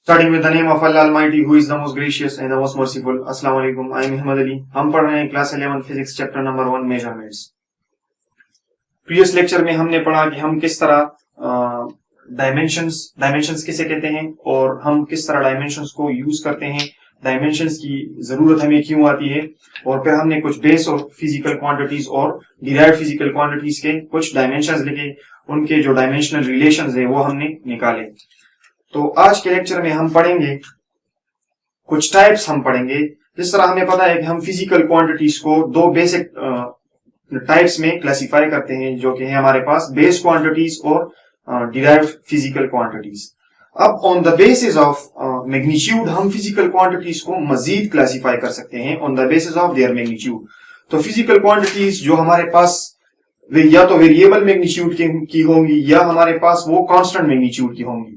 Starting with the name of Allah Almighty, who is the most gracious and the most merciful. Assalamu alaikum. I am Muhammad Ali. हम पढ़ रहे हैं class 11 physics chapter number 1 measurements. Previous lecture में हमने पढ़ा कि हम किस तरह डायमेंशंस किसे कहते हैं और हम किस तरह डायमेंशंस को यूज करते हैं, डायमेंशंस की जरूरत हमें क्यों आती है, और फिर हमने कुछ बेस और फिजिकल क्वांटिटीज और डिराइव्ड फिजिकल क्वांटिटीज के कुछ डायमेंशंस लिखे, उनके जो डायमेंशनल रिलेशंस है वो हमने निकाले। तो आज के लेक्चर में हम पढ़ेंगे कुछ टाइप्स हम पढ़ेंगे। जिस तरह हमें पता है कि हम फिजिकल क्वांटिटीज को दो बेसिक टाइप्स में क्लासिफाई करते हैं, जो कि है हमारे पास बेस क्वांटिटीज और डिराइव्ड फिजिकल क्वांटिटीज। अब on the basis of magnitude हम फिजिकल क्वांटिटीज को मजीद क्लासिफाई कर सकते हैं on the basis of their magnitude. तो फिजिकल क्वांटिटीज जो हमारे पास वे या तो वेरिएबल मैग्नीट्यूड की होंगी या हमारे पास वो कांस्टेंट मैग्नीट्यूड की होंगी।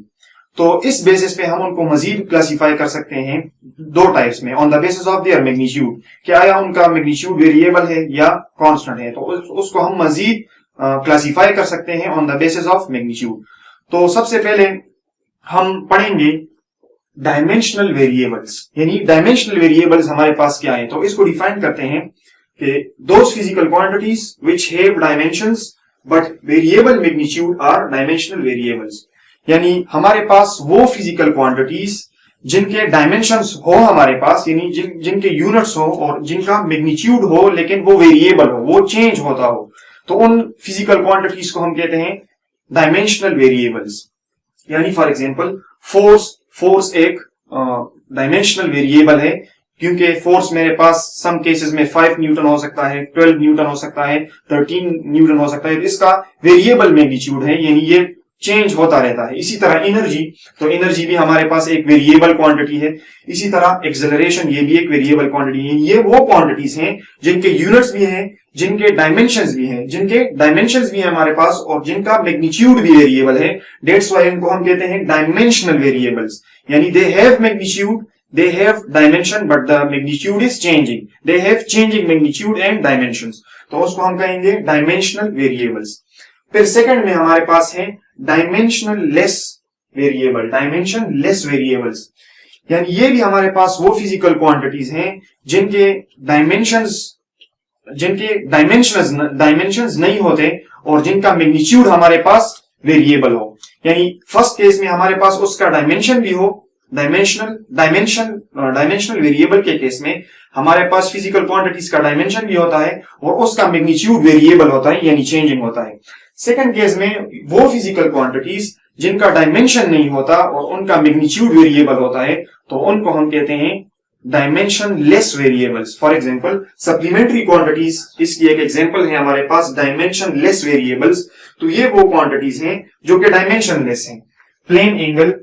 तो इस बेसिस पे हम उनको मजीद क्लासिफाई कर सकते हैं दो टाइप्स में, on the basis of their magnitude, क्या या उनका मैग्नीट्यूड वेरिएबल है या कांस्टेंट है, तो उसको हम मजीद क्लासिफाई कर सकते हैं on the basis of magnitude. तो सबसे पहले हम पढ़ेंगे डायमेंशनल वेरिएबल्स, यानी डायमेंशनल वेरिएबल्स हमारे पास क्या है। तो इसको डिफाइन करते हैं कि those physical quantities which have dimensions but variable magnitude are dimensional variables, यानी हमारे पास वो फिजिकल क्वांटिटीज जिनके डायमेंशंस हो हमारे पास, यानी जिनके यूनिट्स हो और जिनका मैग्नीट्यूड हो लेकिन वो वेरिएबल हो, वो चेंज होता हो, तो उन फिजिकल क्वांटिटीज को हम कहते हैं डायमेंशनल वेरिएबल्स। यानी फॉर एग्जांपल फोर्स एक डायमेंशनल वेरिएबल है, क्योंकि फोर्स मेरे पास सम केसेस में 5 न्यूटन हो सकता है, 12 न्यूटन हो सकता है, 13 न्यूटन हो सकता है। इसका वेरिएबल मैग्नीट्यूड है, यानी ये चेंज होता रहता है। इसी तरह एनर्जी, तो एनर्जी भी हमारे पास एक वेरिएबल क्वांटिटी है। इसी तरह एक्सेलरेशन, ये भी एक वेरिएबल क्वांटिटी है। ये वो क्वांटिटीज हैं जिनके यूनिट्स भी हैं, जिनके डायमेंशंस भी हैं हमारे पास, और जिनका मैग्नीट्यूड भी वेरिएबल है। डेट्स व्हाई इनको हम कहते हैं डायमेंशनल वेरिएबल्स, यानी they have magnitude, they have dimension but the magnitude is changing, they have changing magnitude and dimensions, तो उसको हम कहेंगे डायमेंशनल वेरिएबल्स। फिर सेकंड में हमारे पास है dimensional less variable, dimension less variables, यानी ये भी हमारे पास वो फिजिकल क्वांटिटीज हैं जिनके डायमेंशंस नहीं होते और जिनका मैग्नीट्यूड हमारे पास वेरिएबल हो। यानी फर्स्ट केस में हमारे पास उसका डायमेंशन भी हो, डायमेंशनल वेरिएबल के केस में हमारे पास फिजिकल क्वांटिटीज का डायमेंशन भी होता है और उसका मैग्नीट्यूड वेरिएबल होता है, यानी चेंजिंग होता है। सेकंड केस में वो फिजिकल क्वांटिटीज जिनका डायमेंशन नहीं होता और उनका मैग्नीट्यूड वेरिएबल होता है, तो उनको हम कहते हैं dimension less variables. For example supplementary quantities, इसकी एक एग्जांपल है हमारे पास डायमेंशन लेस वेरिएबल्स। तो ये वो क्वांटिटीज हैं जो कि डायमेंशन लेस हैं। प्लेन एंगल,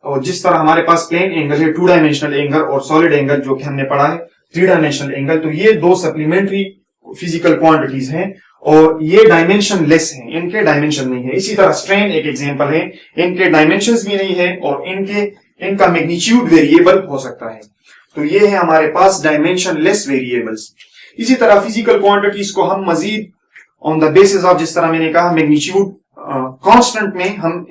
और जिस तरह हमारे पास प्लेन एंगल है 2 डायमेंशनल एंगल, और सॉलिड एंगल जो कि हमने पढ़ा है 3 डायमेंशनल एंगल, तो ये दो सप्लीमेंट्री फिजिकल क्वांटिटीज हैं और ये डायमेंशन लेस हैं, इनके डायमेंशन नहीं है। इसी तरह स्ट्रेन एक एग्जांपल है, इनके डायमेंशंस भी नहीं है और इनका मैग्नीट्यूड वेरिएबल हो सकता है। तो ये है हमारे पास डायमेंशन लेस वेरिएबल्स। इसी तरह फिजिकल क्वांटिटीज को हम मजीद ऑन द बेसिस ऑफ, जिस तरह मैंने कहा मैग्नीट्यूड कांस्टेंट में, हम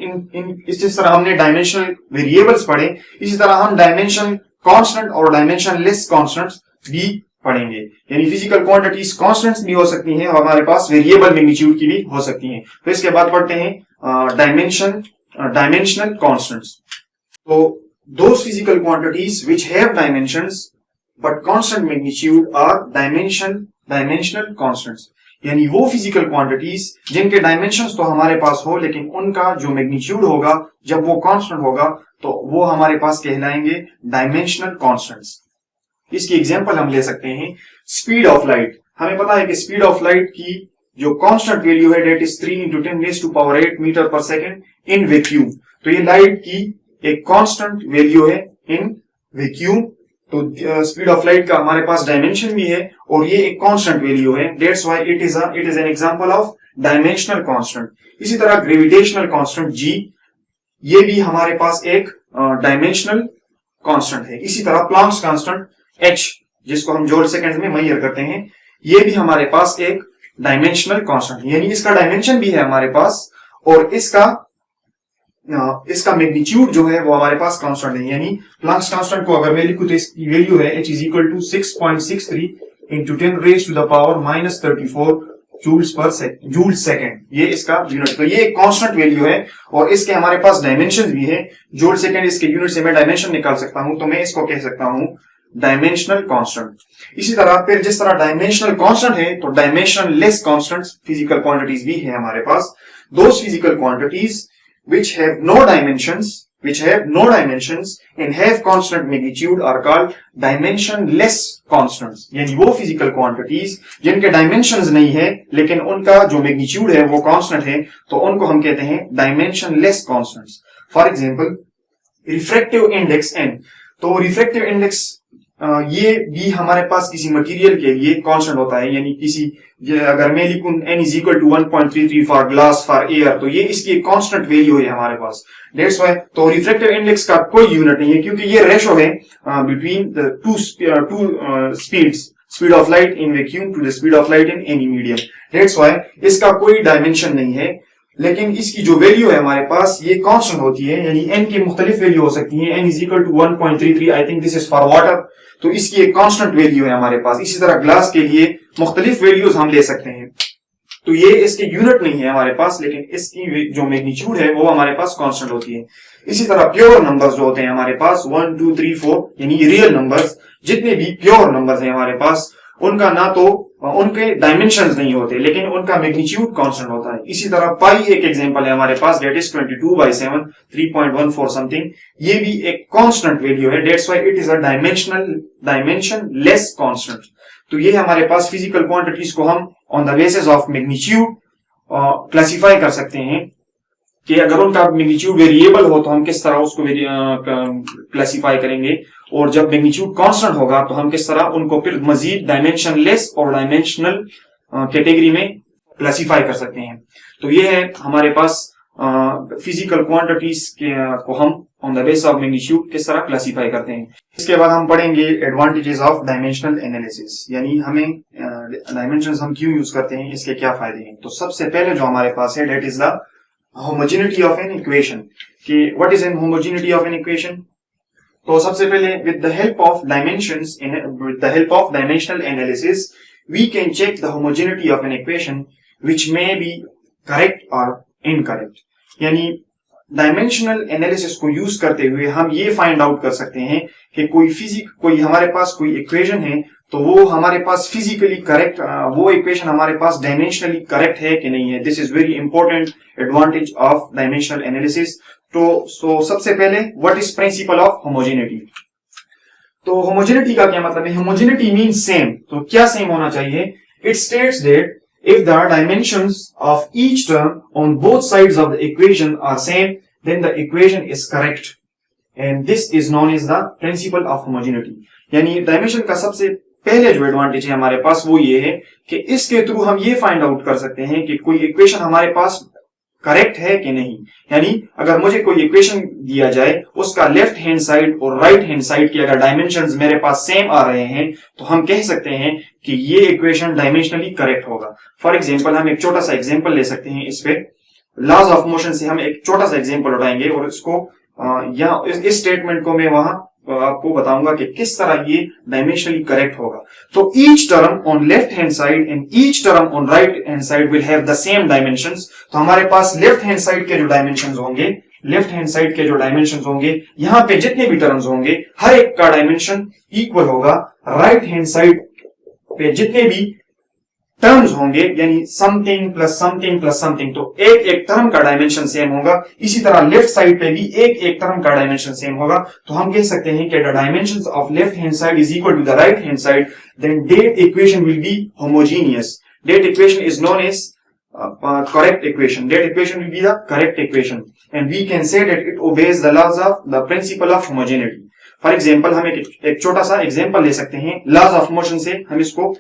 जिस तरह हमने डायमेंशनल वेरिएबल्स पढ़े, इसी तरह हम डायमेंशन कांस्टेंट और डायमेंशन लेस कांस्टेंट्स भी पढ़ेंगे। यानी फिजिकल क्वांटिटीज कांस्टेंट्स भी हो सकती हैं और हमारे पास वेरिएबल मैग्नीट्यूड की भी हो सकती हैं। तो इसके बाद पढ़ते हैं डायमेंशनल कांस्टेंट्स। तो those physical quantities which have dimensions but constant magnitude are dimensional constants, यानी वो फिजिकल क्वांटिटीज जिनके डायमेंशंस तो हमारे पास हो लेकिन उनका जो मैग्नीट्यूड होगा जब वो कांस्टेंट होगा तो वो हमारे पास कहलाएंगे डायमेंशनल कांस्टेंट्स। इसकी एग्जांपल हम ले सकते हैं स्पीड ऑफ लाइट। हमें पता है कि स्पीड ऑफ लाइट की जो कांस्टेंट वैल्यू है डेट इज 3 × 10⁸ मीटर पर सेकेंड इन वैक्यूम। तो ये लाइट की एक कांस्टेंट वैल्यू है इन वैक्यूम। तो स्पीड ऑफ लाइट का हमारे पास डायमेंशन भी है और ये एक कांस्टेंट वैल्यू है, that's why it is an example of dimensional constant. इसी तरह ग्रेविटेशनल कांस्टेंट जी, ये भी हमारे पास एक डायमेंशनल कांस्टेंट है। इसी तरह प्लैंक्स कांस्टेंट एच, जिसको हम जूल सेकंड्स में मेजर करते हैं, ये भी हमारे पास एक डायमेंशनल कांस्टेंट, यानी इसका डायमेंशन भी है हमारे पास और इसका इसका मैग्नीट्यूड जो है वो हमारे पास कांस्टेंट है, यानी प्लैंक्स कांस्टेंट को अगर मैं लिखूं तो इसकी वैल्यू है h is equal to 6.63 into 10 raise to the power -34 joule second, ये इसका यूनिट। तो ये एक कांस्टेंट वैल्यू है और इसके हमारे पास डायमेंशन भी है। जूल सेकेंड इसके यूनिट से मैं डायमेंशन निकाल सकता हूं, तो मैं इसको कह सकता हूं डायमेंशनल कांस्टेंट। इसी तरह फिर जिस तरह डायमेंशनल कांस्टेंट है तो dimensionless constant physical quantities भी है हमारे पास। Those physical quantities which have no dimensions and have constant magnitude are called dimensionless constants, यानी वो फिजिकल क्वांटिटीज जिनके डायमेंशंस नहीं है लेकिन उनका जो मैग्नीट्यूड है वो कांस्टेंट है, तो उनको हम कहते हैं dimensionless constants. For example refractive index n, तो रिफ्रैक्टिव इंडेक्स ये भी हमारे पास किसी मटेरियल के लिए कांस्टेंट होता है, यानी किसी अगर मैं लिखूं n is equal to 1.33 for glass for air, तो ये इसकी एक कांस्टेंट वैल्यू है हमारे पास। दैट्स व्हाई तो रिफ्रैक्टिव इंडेक्स का कोई यूनिट नहीं है, क्योंकि ये रेशो है between the two speeds, speed of light in vacuum to the speed of light in any medium. That's why इसका कोई डायमेंशन नहीं है, लेकिन इसकी जो वैल्यू है हमारे पास ये कांस्टेंट होती है, यानी n की मुख्तलिफ वैल्यू हो सकती है। n is equal to 1.33, I think this is for water, तो इसकी एक कांस्टेंट वैल्यू है हमारे पास। इसी तरह ग्लास के लिए मुख्तलिफ वैल्यूज हम ले सकते हैं, तो ये इसके यूनिट नहीं है हमारे पास, लेकिन इसकी जो मैग्नीट्यूड है वो हमारे पास कांस्टेंट होती है। इसी तरह प्योर नंबर्स जो होते हैं हमारे पास 1 2 3 4, यानी रियल नंबर्स, जितने भी प्योर नंबर्स हैं हमारे पास, उनका ना तो उनके डायमेंशंस नहीं होते लेकिन उनका मैग्नीट्यूड कांस्टेंट होता है। इसी तरह पाई एक एग्जांपल है हमारे पास, दैट इज 22/7 3.14 समथिंग, ये भी एक कांस्टेंट वैल्यू है। That's why it is a dimensionless constant. तो ये हमारे पास फिजिकल क्वांटिटीज को हम on the basis of magnitude classify कर सकते हैं कि अगर उनका मैग्नीट्यूड वेरिएबल हो तो हम किस तरह उसको क्लासिफाई करेंगे, और जब मैग्नीट्यूड कांस्टेंट होगा तो हम किस तरह उनको फिर मजीद डायमेंशनलेस और डायमेंशनल कैटेगरी में क्लासिफाई कर सकते हैं। तो ये है हमारे पास फिजिकल क्वांटिटीज को हम on the base of magnitude किस तरह क्लासिफाई करते हैं। इसके बाद हम पढ़ेंगे एडवांटेजेस ऑफ डायमेंशनल एनालिसिस, यानी हमें डायमेंशंस हम क्यों यूज करते हैं, इसके क्या फायदे हैं। तो सबसे पहले जो हमारे पास है that is the homogeneity of an equation, कि what is an homogeneity of an equation. तो सबसे पहले with the help of dimensional analysis we can check the homogeneity of an equation which may be correct or incorrect, यानी dimensional analysis को use करते हुए हम ये फाइंड आउट कर सकते हैं कि कोई हमारे पास कोई इक्वेशन है तो वो हमारे पास फिजिकली करेक्ट, वो इक्वेशन हमारे पास डायमेंशनली करेक्ट है कि नहीं है। This is very important advantage of dimensional analysis. तो सबसे पहले what is principal of homogeneity. तो होमोजेनिटी का क्या मतलब है, होमोजेनिटी मींस सेम। तो क्या सेम होना चाहिए, it states that if the dimensions of each term on both sides of the equation are same, then the equation is correct, and this is known as the principle of homogeneity। यानी dimension का सबसे पहले जो advantage है हमारे पास वो ये है कि इसके थ्रू हम ये फाइंड आउट कर सकते हैं कि कोई इक्वेशन हमारे पास करेक्ट है कि नहीं। यानी अगर मुझे कोई इक्वेशन दिया जाए, उसका लेफ्ट हैंड साइड और राइट हैंड साइड के अगर डायमेंशंस मेरे पास सेम आ रहे हैं तो हम कह सकते हैं कि ये इक्वेशन डायमेंशनली करेक्ट होगा। फॉर एग्जांपल हम एक छोटा सा एग्जांपल ले सकते हैं। इस पे लॉज ऑफ मोशन से हम एक छोटा सा एग्जांपल उठाएंगे और इसको या इस स्टेटमेंट को मैं वहां आपको बताऊंगा कि किस तरह ये डायमेंशनली करेक्ट होगा। तो each term on left hand side and each term on right hand side will have the same dimensions. तो हमारे पास लेफ्ट हैंड साइड के जो डायमेंशंस होंगे, यहां पे जितने भी टर्म्स होंगे हर एक का डायमेंशन इक्वल होगा। राइट हैंड साइड पे जितने भी टर्म्स होंगे, यानी something plus something plus something, तो एक एक टर्म का डायमेंशन सेम होगा। इसी तरह लेफ्ट साइड पे भी एक एक टर्म का डायमेंशन सेम होगा। तो हम कह सकते हैं कि the dimensions of left hand side is equal to the right hand side, then that equation will be homogeneous. That equation is known as correct equation. That equation will be the correct equation, and we can say that it obeys the laws of the principle of homogeneity. For example, हम एक छोटा सा example ले सकते हैं। laws of motion से हम इसको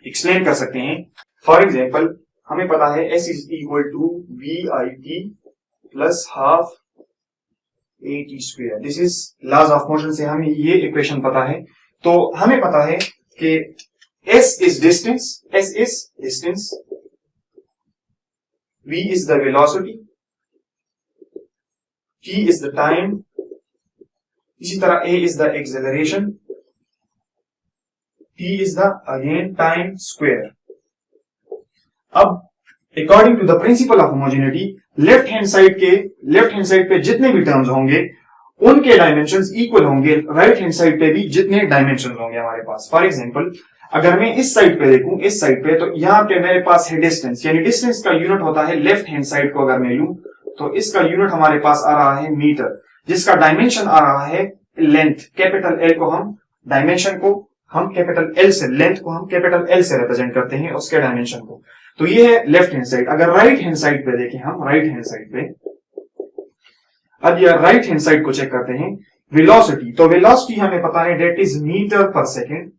एक्सप्लेन कर सकते हैं। फॉर एग्जाम्पल हमें पता है S is equal to VIT plus half AT square. This is laws of motion से हमें ये इक्वेशन पता है। तो हमें पता है कि S is distance, V is the velocity, t is the time, इसी तरह a is the acceleration, t is the again time square. अब according to the principle of homogeneity left hand side पे जितने भी टर्म्स होंगे उनके dimensions equal होंगे right hand side पे भी जितने डायमेंशंस होंगे हमारे पास. फॉर एग्जांपल अगर मैं इस साइड पे देखूं, इस साइड पे, तो यहां पे मेरे पास है डिस्टेंस, यानी डिस्टेंस का यूनिट होता है लेफ्ट हैंड साइड को अगर मैं लूं तो इसका यूनिट हमारे पास आ रहा है मीटर, जिसका डायमेंशन आ रहा है लेंथ. कैपिटल एल को हम डायमेंशन को हम कैपिटल एल से, लेंथ को हम कैपिटल एल से रिप्रेजेंट करते हैं उसके डायमेंशन को. तो ये है लेफ्ट हैंड साइड. अगर राइट हैंड साइड पे देखें हम, राइट हैंड साइड पे, अब ये राइट हैंड साइड को चेक करते हैं. वेलोसिटी, तो वेलोसिटी हमें पता है डेट इज मीटर पर सेकेंड,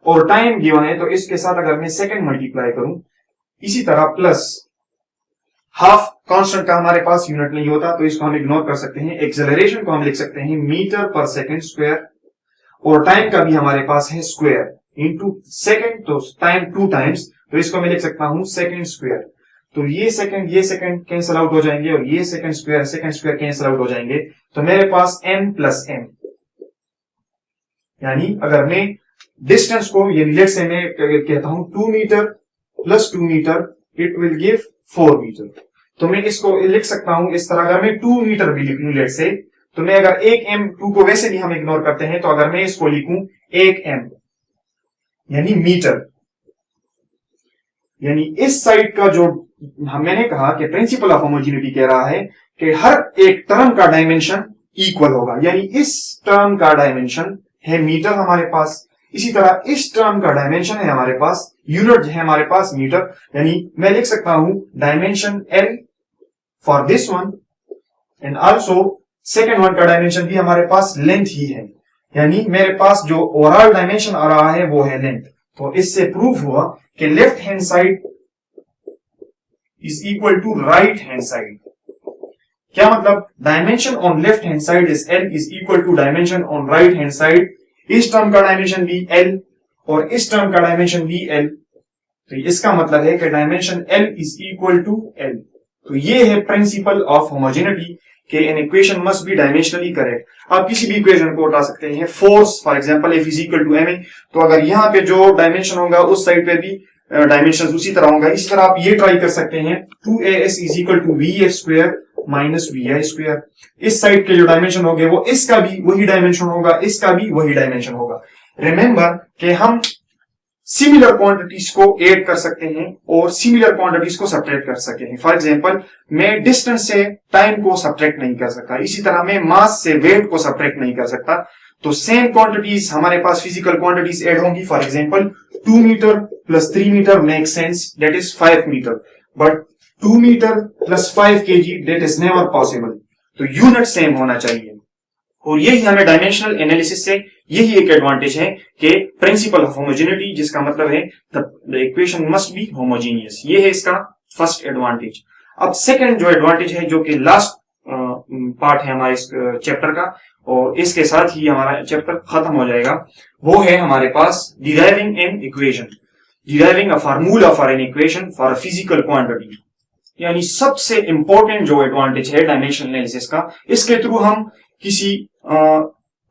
और टाइम गिवन है तो इसके साथ अगर मैं सेकेंड मल्टीप्लाई करूं, इसी तरह प्लस हाफ कांस्टेंट का हमारे पास यूनिट नहीं होता तो इसको हम इग्नोर कर सकते हैं. एक्सेलरेशन को हम लिख सकते हैं मीटर पर सेकेंड स्क्वायर, और टाइम का भी हमारे पास है स्क्वायर इंटू सेकेंड, तो टाइम 2 टाइम्स, तो इसको मैं लिख सकता हूं सेकेंड स्क्वायर. तो ये सेकेंड कैंसिल आउट हो जाएंगे और ये सेकेंड स्क्वायर कैंसिल आउट हो जाएंगे. तो मेरे पास m प्लस m, यानी अगर मैं डिस्टेंस को, ये लेट से मैं कहता हूं 2 meter plus 2 meter, it will give 4 meter. तो मैं इसको लिख सकता हूं इस तरह. अगर मैं 2 मीटर भी लिख लूं लेट से, तो मैं अगर 1 m, 2 को वैसे भी हम इग्नोर करते हैं, तो अगर मैं इसको लिखूं 1 m यानी मीटर, यानी इस साइड का जो मैंने कहा कि प्रिंसिपल ऑफ होमोजेनिटी कह रहा है कि हर एक टर्म का डायमेंशन इक्वल होगा, यानी इस टर्म का डायमेंशन है मीटर हमारे पास, इसी तरह इस टर्म का डायमेंशन है हमारे पास, यूनिट है हमारे पास मीटर, यानी मैं लिख सकता हूं dimension L for this one, and also second one का डायमेंशन भी हमारे पास लेंथ ही है, यानी मेरे पास जो ओवरऑल डायमेंशन आ रहा है वो है लेंथ. तो इससे प्रूव हुआ कि left hand side is equal to right hand side. क्या मतलब? Dimension on left hand side is L is equal to dimension on right hand side. इस टर्म का डायमेंशन भी L और इस टर्म का डायमेंशन भी L, तो इसका मतलब है कि dimension L is equal to L. तो ये है प्रिंसिपल ऑफ होमोजेनिटी कि an equation must be dimensionally correct. आप किसी भी इक्वेशन को उठा सकते हैं. Force for example F is equal to ma, तो अगर यहां पे जो डायमेंशन होगा उस साइड पे भी डायमेंशन उसी तरह होगा. इसी तरह आप ये ट्राई कर सकते हैं 2as is equal to vf square minus vi square. इस साइड के जो डायमेंशन होंगे वो इसका भी वही डायमेंशन होगा, इसका भी वही डायमेंशन होगा. रिमेंबर कि हम सिमिलर क्वांटिटीज को ऐड कर सकते हैं और सिमिलर क्वांटिटीज को सब्ट्रैक्ट कर सकते हैं. फॉर एग्जांपल मैं डिस्टेंस से टाइम को सब्ट्रैक्ट नहीं कर सकता, इसी तरह मैं मास से वेट को सब्ट्रैक्ट नहीं कर सकता. तो सेम क्वांटिटीज हमारे पास फिजिकल क्वांटिटीज ऐड होंगी. For example 2 meter plus 3 meter make sense, that is 5 meter, but 2 meter plus 5 kg that is never possible. तो यूनिट सेम होना चाहिए, और यही हमें डायमेंशनल एनालिसिस से यही एक एडवांटेज है कि प्रिंसिपल ऑफ होमोजेनिटी, जिसका मतलब है the equation must be homogeneous. ये है इसका फर्स्ट एडवांटेज. अब सेकंड जो एडवांटेज है, जो कि लास्ट पार्ट है हमारे इस चैप्टर का, और इसके साथ ही हमारा चैप्टर खत्म हो जाएगा, वो है हमारे पास deriving an equation, deriving a formula for an equation for a physical quantity. यानी सबसे इंपॉर्टेंट जो एडवांटेज है डायमेंशनल एनालिसिस का, इसके थ्रू हम किसी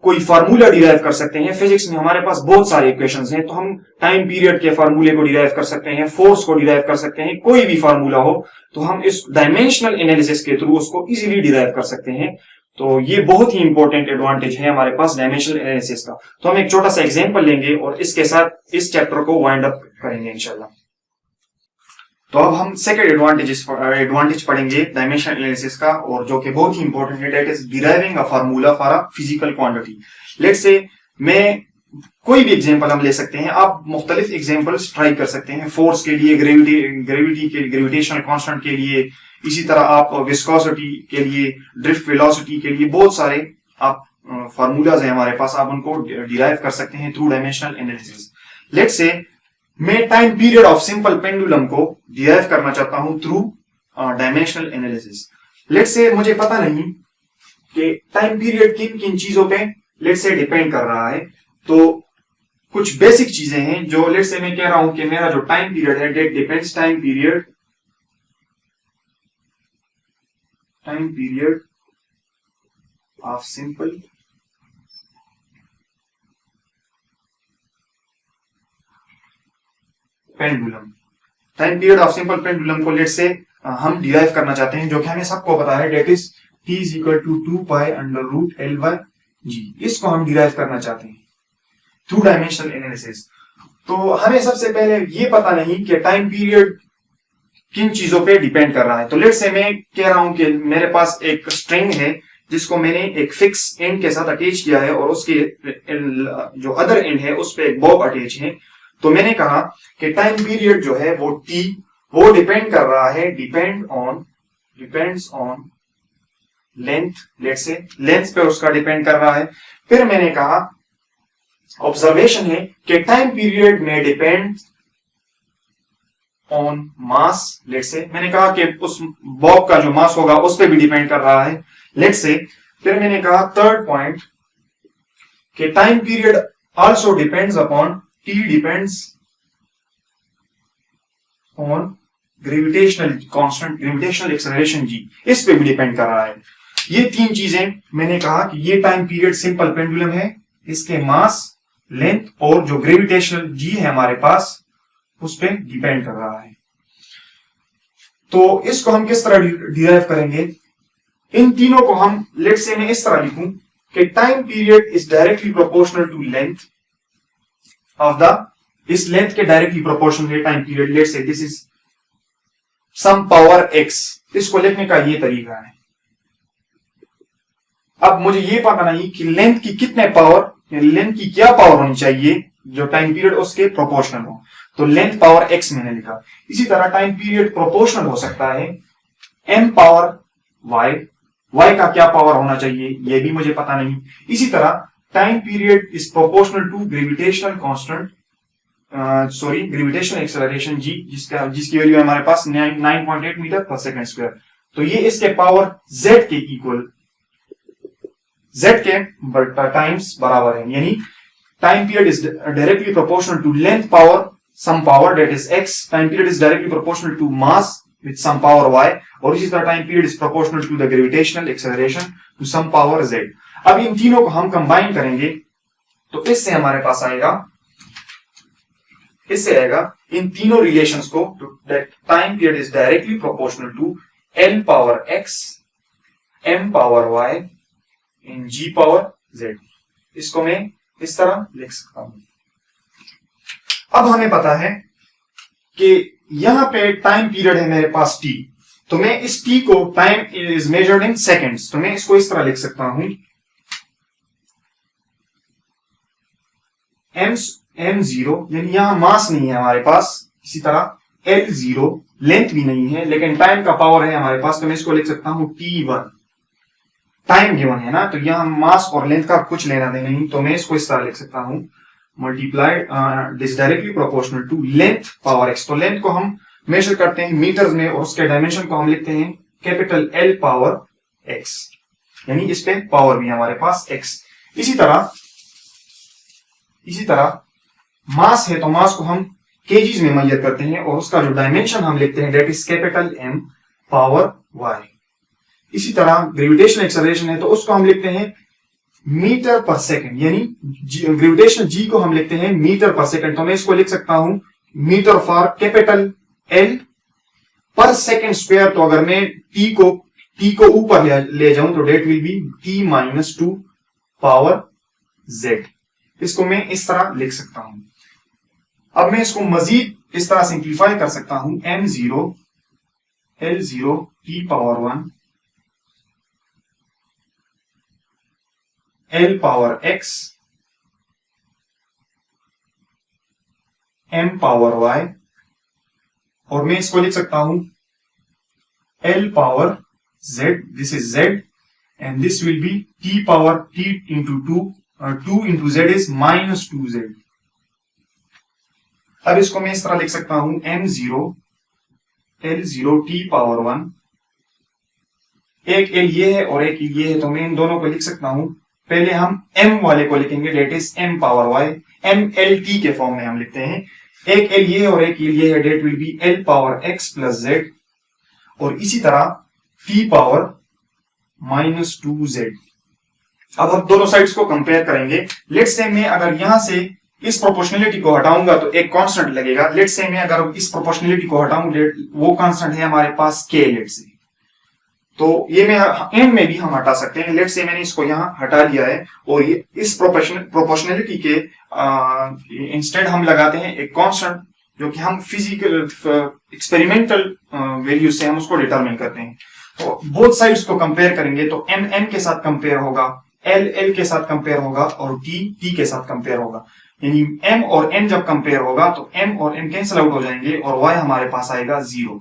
कोई फार्मूला डिराइव कर सकते हैं. फिजिक्स में हमारे पास बहुत सारे इक्वेशंस हैं, तो हम टाइम पीरियड के फार्मूले को डिराइव कर सकते हैं, फोर्स को डिराइव कर सकते हैं, कोई भी फार्मूला हो तो हम इस डायमेंशनल एनालिसिस के थ्रू उसको इजीली डिराइव कर सकते हैं. तो ये बहुत ही इंपॉर्टेंट एडवांटेज है हमारे पास डायमेंशनल एनालिसिस का. तो हम एक छोटा सा एग्जांपल लेंगे और इसके साथ इस चैप्टर को वाइंड अप करेंगे इंशाल्लाह. तो अब हम सेकंड एडवांटेज पढ़ेंगे डायमेंशनल एनालिसिस का, और जो कि बहुत ही इंपॉर्टेंट है, that is deriving a formula for a physical quantity. Let's say मैं कोई भी एग्जांपल हम ले सकते हैं, आप मुख्तलिफ एग्जांपल्स ट्राई कर सकते हैं. फोर्स के लिए, ग्रेविटी के, ग्रेविटेशनल कांस्टेंट के लिए, इसी तरह आप विस्कोसिटी के लिए, ड्रिफ्ट वेलोसिटी के लिए, बहुत सारे आप फार्मूलाज हैं हमारे पास, आप उनको डिराइव कर सकते हैं through dimensional analysis. Let's say मैं time period of simple pendulum को डिराइव करना चाहता हूं through dimensional analysis. Let's say मुझे पता नहीं कि टाइम पीरियड किन किन चीजों पे लेट्स से डिपेंड कर रहा है, तो कुछ बेसिक चीजें हैं जो लेट्स से मैं कह रहा हूं कि मेरा जो टाइम पीरियड है that depends time period of simple pendulum. Time period of simple pendulum को लेट से हम डिराइव करना चाहते हैं, जो कि हमें सबको पता है, that is t is equal to 2 pi under root L by g. इसको हम डिराइव करना चाहते हैं थ्रू डायमेंशनल एनालिसिस। तो हमें सबसे पहले ये पता नहीं कि टाइम पीरियड किन चीजों पे डिपेंड कर रहा है। तो लेट से मैं कह रहा हूं कि मेरे पास एक स्ट्रिंग है जिसको मैंने एक फिक्स एंड के साथ अटैच किया है और उसके जो अदर एंड है उस पे एक बॉब अटैच है। तो मैंने कहा कि टाइम पीरियड जो है वो t वो डिपेंड कर रहा है, डिपेंड्स ऑन लेंथ, लेट से लेंथ पे उसका डिपेंड कर रहा है। फिर मैंने कहा ऑब्जर्वेशन है कि टाइम पीरियड में डिपेंड ऑन मास, लेट से मैंने कहा कि उस बॉब का जो मास होगा उस पर भी डिपेंड कर रहा है, लेट से। फिर मैंने कहा थर्ड पॉइंट कि time period also depends upon T depends on gravitational constant, gravitational acceleration g, इस पे भी डिपेंड कर रहा है। ये तीन चीजें मैंने कहा कि ये टाइम पीरियड सिंपल पेंडुलम है, इसके मास, लेंथ और जो ग्रेविटेशनल जी है हमारे पास उस पे डिपेंड कर रहा है। तो इसको हम किस तरह डिराइव करेंगे? इन तीनों को हम लेट से मैं इस तरह लिखूं कि time period is directly proportional to length of the, इस लेंथ के डायरेक्टली प्रोपोर्शनल है टाइम पीरियड। लेट से this is some power x। इसको लिखने का ये तरीका है। अब मुझे ये पता नहीं कि लेंथ की कितने पावर, लेंथ की क्या पावर होनी चाहिए जो टाइम पीरियड उसके प्रोपोर्शनल हो, तो लेंथ पावर x मैंने लिखा। इसी तरह टाइम पीरियड प्रोपोर्शनल हो सकता है m पावर y, y का क्या पावर होना चाहिए ये भी मुझे पता नहीं। इसी तरह time period is proportional to gravitational constant, gravitational acceleration g, जिसकी वैल्यू हमारे पास 9.8 मीटर पर सेकंड स्क्वायर। तो ये इसके पावर z के इक्वल, z के टाइम्स बराबर है, यानी time period is directly proportional to length power some power that is x, time period is directly proportional to mass with some power y, और इसी तरह time period is proportional to the gravitational acceleration to some power z। अब इन तीनों को हम combine करेंगे तो इससे हमारे पास आएगा, इससे आएगा इन तीनों रिलेशंस को, that time period is directly proportional to l power x, m power y in g power z। इसको मैं इस तरह लिख सकता हूं। अब हमें पता है कि यहां पे टाइम पीरियड है मेरे पास t, तो मैं इस t को, time is measured in seconds, तो मैं इसको इस तरह लिख सकता हूं m0, यानी यहां मास नहीं है हमारे पास, इसी तरह l0 लेंथ भी नहीं है लेकिन टाइम का पावर है हमारे पास, तो मैं इसको लिख सकता हूं t1, टाइम गिवन है ना, तो यहां मास और लेंथ का कुछ लेना देना नहीं, तो मैं इसको इस तरह लिख सकता हूं multiplied this directly proportional to length power x। तो लेंथ को हम मेजर करते हैं मीटर्स में और उसके डायमेंशन को हम लिखते हैं कैपिटल L पावर x, यानी इस पे पावर भी हमारे पास x। इसी तरह मास है तो मास को हम केजीज में मेजर करते हैं और उसका जो डायमेंशन हम लिखते हैं that is capital M power y। इसी तरह ग्रेविटेशनल एक्सेलरेशन है तो उसको हम लिखते हैं मीटर पर सेकंड, यानी ग्रेविटेशनल जी को हम लिखते हैं मीटर पर सेकंड, तो मैं इसको लिख सकता हूं मीटर फॉर कैपिटल L पर सेकंड स्क्वायर। तो अगर मैं t को ऊपर ले जाऊं तो that will be t-2 power z। इसको मैं इस तरह लिख सकता हूं। अब मैं इसको मजीद इस तरह सिंप्लीफाई कर सकता हूं m0 l0 t power 1 l power x m power y, और मैं इसको लिख सकता हूं l power z, this is z and this will be t power t into 2 into z is -2z। अब इसको मैं इस तरह लिख सकता हूं m0 l0 t पावर 1, एक l ये है और एक ये है, तो मैं इन दोनों को लिख सकता हूं। पहले हम m वाले को लिखेंगे that is m power y, m l t के फॉर्म में हम लिखते हैं, एक l ये है और एक l ये है, that will be l power x plus z, और इसी तरह t पावर -2z। अब हम दोनों साइड्स को कंपेयर करेंगे। लेट्स से मैं अगर यहां से इस प्रोपोर्शनलिटी को हटाऊंगा तो एक कांस्टेंट लगेगा। लेट्स से मैं अगर इस प्रोपोर्शनलिटी को हटाऊं, वो कांस्टेंट है हमारे पास के। लेट्स से तो ये मैं एंड में भी हम हटा सकते हैं। लेट्स से मैंने इसको यहाँ हटा लिया है और ये इस प्रोपोर्शनलिटी के इंस्टेड हम लगाते हैं एक कांस्टेंट जो कि हम फिजिकल एक्सपेरिमेंटल वैल्यू से हम उसको डिटरमिन करते हैं। तो बोथ साइड्स को कंपेयर करेंगे तो m n के साथ कंपेयर होगा, l l के साथ कंपेयर होगा और t t के साथ कंपेयर होगा। यानी m और n जब कंपेयर होगा तो m और n कैंसिल आउट हो जाएंगे और y हमारे पास आएगा 0।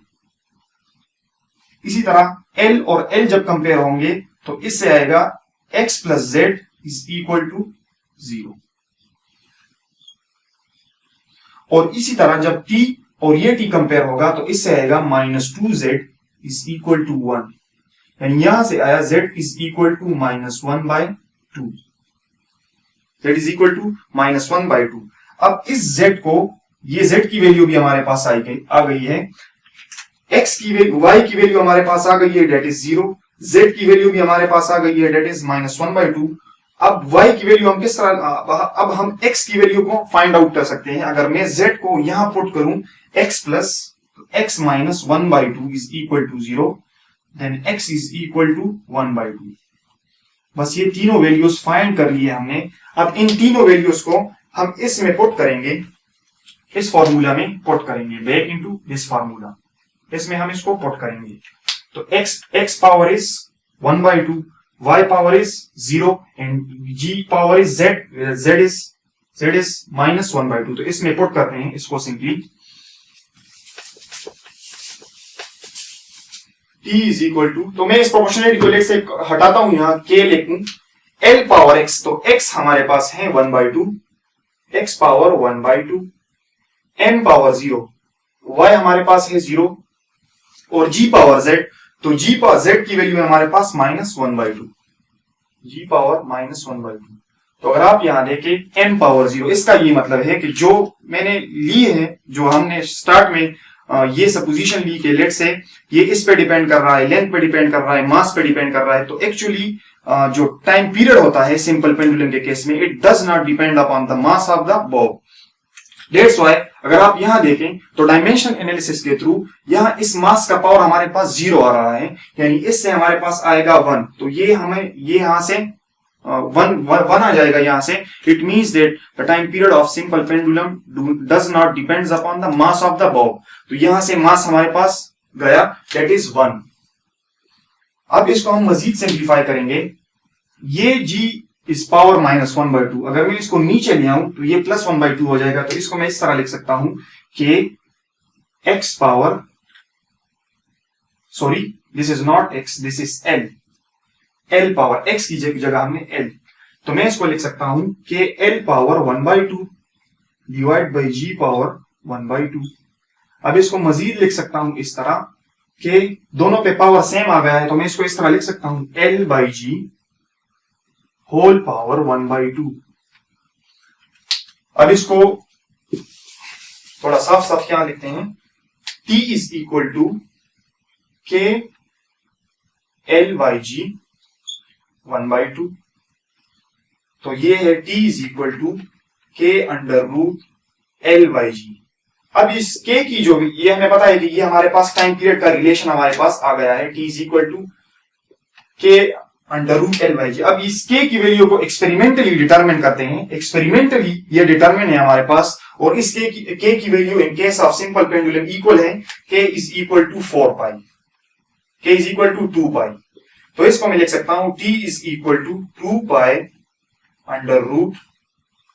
इसी तरह l और l जब कंपेयर होंगे तो इससे आएगा x plus z is equal to 0। और इसी तरह जब t और ये t कंपेयर होगा तो इससे आएगा -2z इज इक्वल टू 1। यानी यहां से आया z is equal to -1/2, z is equal to -1/2। अब इस z को, ये z की वैल्यू भी हमारे पास आ गई है, x की वैल्यू, y की वैल्यू हमारे पास आ गई है, डेट इज 0। z की वैल्यू भी हमारे पास आ गई है, डेट इज -1/2। अब y की वैल्यू हम किस तरह, अब हम x की वैल्यू को फाइंड आउट कर सकते हैं। अगर मैं z को यहां पुट करूं x plus x minus 1/2 is equal to 0, then x is equal to 1/2। बस ये तीनों वैल्यूज फाइंड कर लिए हमने। अब इन तीनों वैल्यूज को हम इसमें पुट करेंगे, इस फॉर्मूला में पुट करेंगे, बैक इनटू दिस फॉर्मूला, इसमें हम इसको पुट करेंगे। तो x power is 1/2, y power is 0 and g power is z is -1/2। तो इसमें पुट करते हैं इसको simply. t is equal to, तो मैं इस प्रोपोर्शनलिटी को से हटाता हूं, यहां k लिखूं, l पावर x, तो x हमारे पास है 1/2, x power 1/2, m power 0, y हमारे पास है 0 और g पावर z, तो g पावर z की वैल्यू है हमारे पास -1/2, g पावर -1/2। तो अगर आप यहां देखें m पावर 0, इसका ये मतलब है कि जो मैंने ली है, जो हमने स्टार्ट में ये सपोजिशन ली कि लेट से ये इस पे डिपेंड कर रहा है, लेंथ पे डिपेंड कर रहा है, मास पे डिपेंड कर रहा है, तो एक्चुअली जो टाइम पीरियड होता है सिंपल पेंडुलम के केस में, it does not depend upon the mass of the Bob. That's why अगर आप यहां देखें तो डायमेंशन एनालिसिस के थ्रू यहां इस मास का पावर हमारे पास 0 आ रहा है, यानी इससे हमारे पास आएगा 1, तो ये हमें ये यहां से 1 आ जाएगा यहां से। It means that the time period of simple pendulum does not depends upon the mass of the Bob. तो यहां से मास हमारे पास गया, दैट इज 1। अब इसको हम मजीद सिंप्लीफाई करेंगे। ये g इस पावर -1/2, अगर मैं इसको नीचे ले आऊं तो ये +1/2 हो जाएगा। तो इसको मैं इस तरह लिख सकता हूं कि x power, sorry this is not x, this is l power, x की जगह हमने l, तो मैं इसको लिख सकता हूं कि l power 1/2 divide by g power 1/2। अब इसको मजीद लिख सकता हूं इस तरह कि दोनों पे पावर सेम आ गया है, तो मैं इसको इस तरह लिख सकता हूं l/g होल पावर 1/2। अब इसको थोड़ा साफ साफ यहां लिखते हैं, t is equal to k l/g 1/2। तो ये है t is equal to k √l/g। अब इस k की जो, ये हमें पता है कि ये हमारे पास टाइम पीरियड का रिलेशन हमारे पास आ गया है, t is equal to k √l/g। अब इस k की वैल्यू को एक्सपेरिमेंटली डिटरमिन करते हैं, एक्सपेरिमेंटली ये डिटरमिन है हमारे पास, और इस k की value in case of simple pendulum equal है k is equal to 4π, k is equal to 2π। तो इसको मैं लिख सकता हूं t is equal to 2π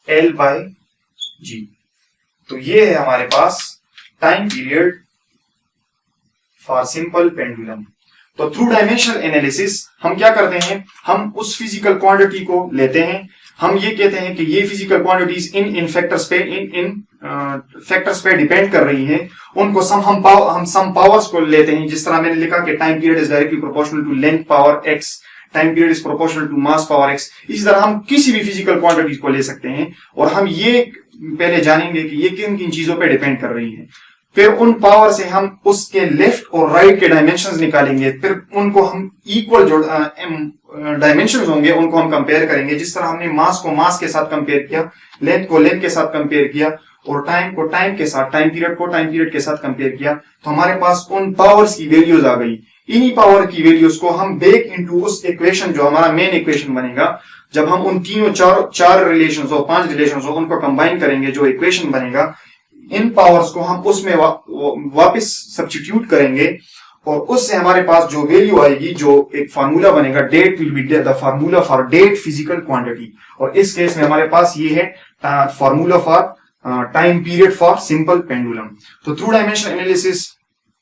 √l/g। तो ये है हमारे पास time period for simple pendulum. तो थ्रू डायमेंशनल एनालिसिस हम क्या करते हैं, हम उस फिजिकल क्वांटिटी को लेते हैं, हम ये कहते हैं कि ये फिजिकल क्वांटिटीज इन फैक्टर्स पे फैक्टर्स पे डिपेंड कर रही हैं, उनको हम सम पावर्स को लेते हैं। जिस तरह मैंने लिखा कि time period is directly proportional to length power x, time period is proportional to mass power x। इसी तरह हम किसी भी फिजिकल क्वांटिटीज को ले सकते हैं और हम ये पहले जानेंगे कि ये किन किन चीजों पे डिपेंड कर रही है। फिर उन पावर से हम उसके लेफ्ट और राइट के डायमेंशंस निकालेंगे, फिर उनको हम इक्वल जो डायमेंशंस होंगे उनको हम कंपेयर करेंगे। जिस तरह हमने मास को मास के साथ कंपेयर किया, लेंथ को लेंथ के साथ कंपेयर किया और टाइम को टाइम के साथ, टाइम पीरियड को टाइम पीरियड के साथ कंपेयर किया, तो हमारे पास उन पावर्स की वैल्यूज आ गई। इन्हीं पावर की वैल्यूज को हम बेक इनटू उस इक्वेशन जो हमारा मेन इक्वेशन बनेगा, जब हम उन तीनों चार रिलेशंस हो, 5 रिलेशंस हो, उनको कंबाइन करेंगे, जो इक्वेशन बनेगा, इन पावर्स को हम उसमें वापस सब्स्टिट्यूट करेंगे और उससे हमारे पास जो वैल्यू आएगी, जो एक फार्मूला बनेगा, that will be the formula for that physical quantity. और इस केस में हमारे पास ये है formula for time period for simple pendulum. तो थ्रू डायमेंशन एनालिसिस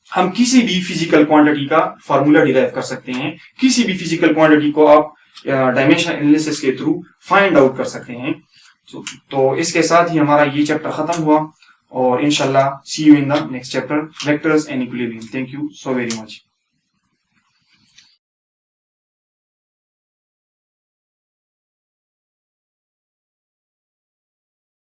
हम किसी भी फिजिकल क्वांटिटी का फार्मूला डिराइव कर सकते हैं। किसी भी फिजिकल क्वांटिटी को आप डायमेंशन एनालिसिस के थ्रू फाइंड आउट कर सकते हैं। तो इसके साथ ही हमारा ये चैप्टर खत्म हुआ और इंशाल्लाह see you in the next chapter, vectors and equilibrium. Thank you so very much.